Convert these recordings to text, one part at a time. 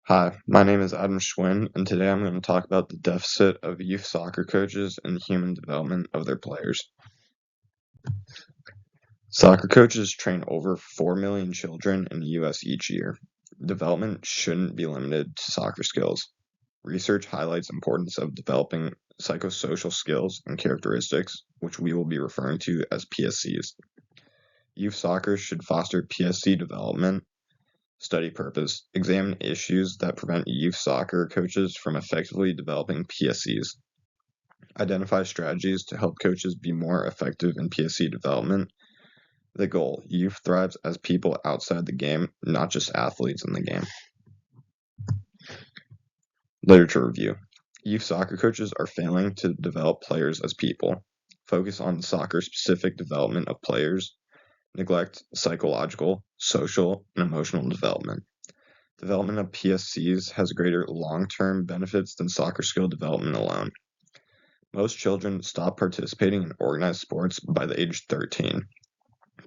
Hi, my name is Adam Schwind, and today I'm going to talk about the deficit of youth soccer coaches and human development of their players. Soccer coaches train over 4 million children in the U.S. each year. Development shouldn't be limited to soccer skills. Research highlights the importance of developing psychosocial skills and characteristics, which we will be referring to as PSCs. Youth soccer should foster PSC development. Study purpose: examine issues that prevent youth soccer coaches from effectively developing PSCs. Identify strategies to help coaches be more effective in PSC development. The goal: youth thrives as people outside the game, not just athletes in the game. Literature review: youth soccer coaches are failing to develop players as people. Focus on soccer-specific development of players. Neglect psychological, social, and emotional development. Development of PSCs has greater long-term benefits than soccer skill development alone. Most children stop participating in organized sports by the age 13.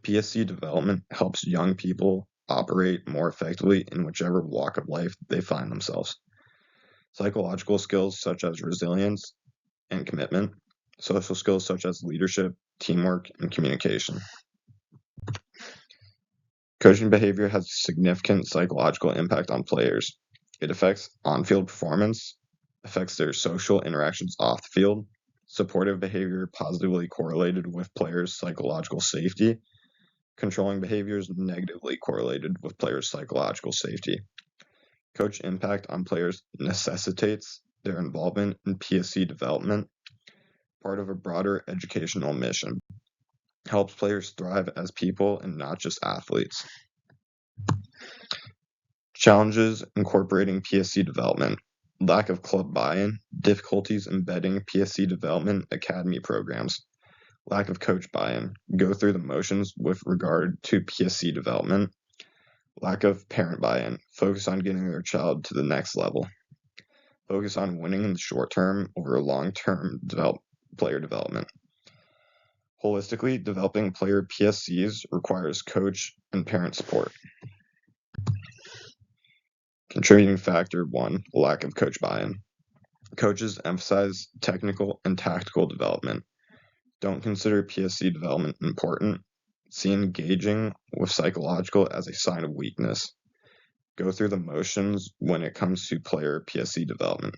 PSC development helps young people operate more effectively in whichever walk of life they find themselves. Psychological skills such as resilience and commitment. Social skills such as leadership, teamwork, and communication. Coaching behavior has a significant psychological impact on players. It affects on-field performance, affects their social interactions off the field. Supportive behavior positively correlated with players' psychological safety. Controlling behaviors negatively correlated with players' psychological safety. Coach impact on players necessitates their involvement in PSC development, part of a broader educational mission. Helps players thrive as people and not just athletes. Challenges incorporating PSC development: lack of club buy-in, difficulties embedding PSC development academy programs, lack of coach buy-in, go through the motions with regard to PSC development, lack of parent buy-in, focus on getting their child to the next level, focus on winning in the short term over long-term player development. Holistically, developing player PSCs requires coach and parent support. Contributing factor 1, lack of coach buy-in. Coaches emphasize technical and tactical development. Don't consider PSC development important. See engaging with psychological as a sign of weakness. Go through the motions when it comes to player PSC development.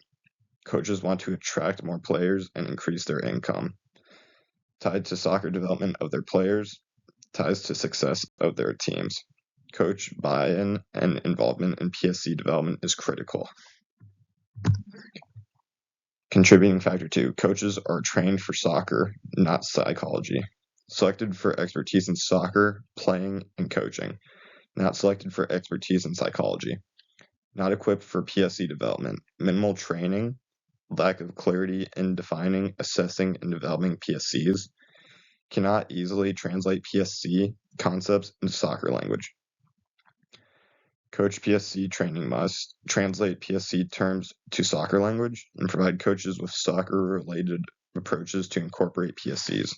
Coaches want to attract more players and increase their income. Tied to soccer development of their players, ties to success of their teams. Coach buy-in and involvement in PSC development is critical. Contributing factor 2, coaches are trained for soccer, not psychology. Selected for expertise in soccer, playing, and coaching. Not selected for expertise in psychology. Not equipped for PSC development. Minimal training, lack of clarity in defining, assessing, and developing PSCs. Cannot easily translate PSC concepts into soccer language. Coach PSC training must translate PSC terms to soccer language and provide coaches with soccer-related approaches to incorporate PSCs.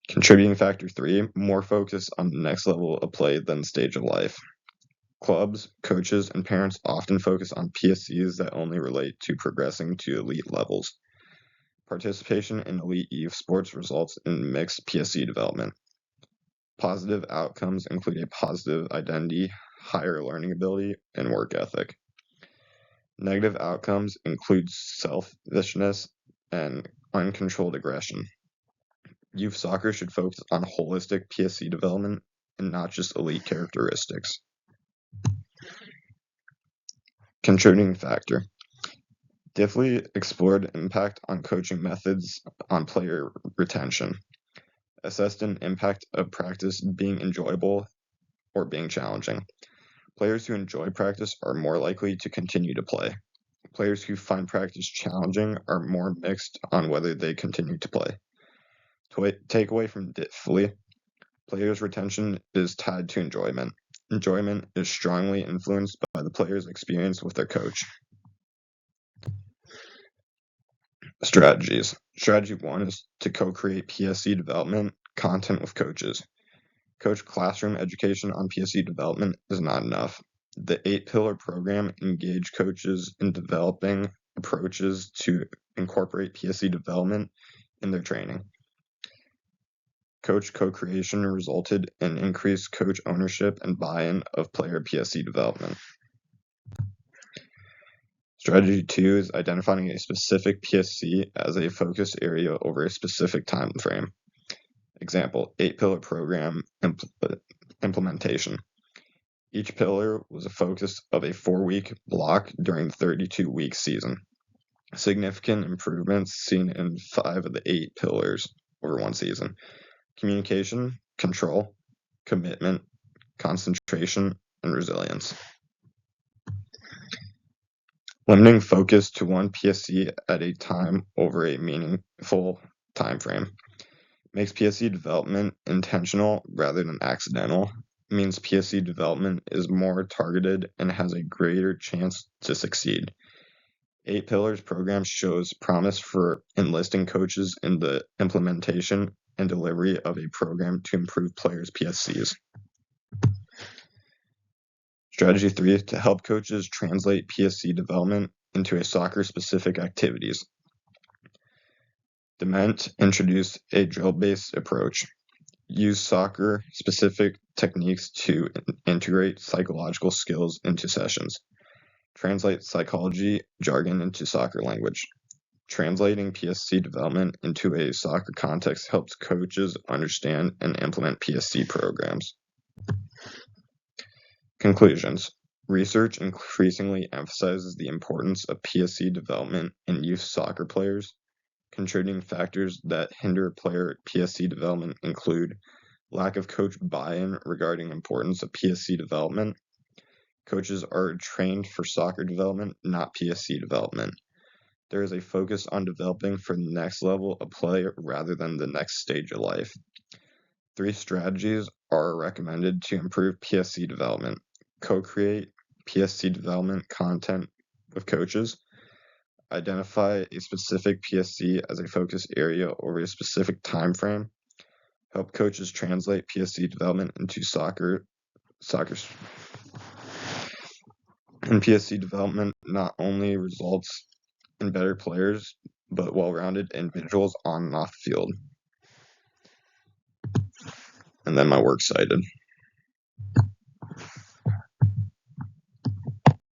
Contributing factor 3, more focus on the next level of play than stage of life. Clubs, coaches, and parents often focus on PSCs that only relate to progressing to elite levels. Participation in elite youth sports results in mixed PSC development. Positive outcomes include a positive identity, higher learning ability, and work ethic. Negative outcomes include selfishness and uncontrolled aggression. Youth soccer should focus on holistic PSC development and not just elite characteristics. Contributing factor: Diffley explored impact on coaching methods on player retention. Assessed an impact of practice being enjoyable or being challenging. Players who enjoy practice are more likely to continue to play. Players who find practice challenging are more mixed on whether they continue to play. Takeaway from Diffley: players' retention is tied to enjoyment. Enjoyment is strongly influenced by the player's experience with their coach. Strategies. Strategy 1 is to co-create PSC development content with coaches. Coach classroom education on PSC development is not enough. The 8-pillar program engaged coaches in developing approaches to incorporate PSC development in their training. Coach co-creation resulted in increased coach ownership and buy-in of player PSC development. Strategy 2 is identifying a specific PSC as a focus area over a specific time frame. Example, 8-pillar program implementation. Each pillar was a focus of a 4-week block during the 32-week season. Significant improvements seen in 5 of the 8 pillars over one season. Communication, control, commitment, concentration, and resilience. Limiting focus to one PSC at a time over a meaningful time frame. Makes PSC development intentional rather than accidental. Means PSC development is more targeted and has a greater chance to succeed. 8 Pillars program shows promise for enlisting coaches in the implementation and delivery of a program to improve players' PSCs. Strategy 3 is to help coaches translate PSC development into a soccer-specific activities. Dement introduced a drill-based approach. Use soccer-specific techniques to integrate psychological skills into sessions. Translate psychology jargon into soccer language. Translating PSC development into a soccer context helps coaches understand and implement PSC programs. Conclusions. Research increasingly emphasizes the importance of PSC development in youth soccer players. Contributing factors that hinder player PSC development include lack of coach buy-in regarding importance of PSC development. Coaches are trained for soccer development, not PSC development. There is a focus on developing for the next level of play rather than the next stage of life. 3 strategies are recommended to improve PSC development. Co-create PSC development content with coaches. Identify a specific PSC as a focus area over a specific time frame. Help coaches translate PSC development into soccer. And PSC development not only results in better players, but well-rounded individuals on and off the field. And then my works cited.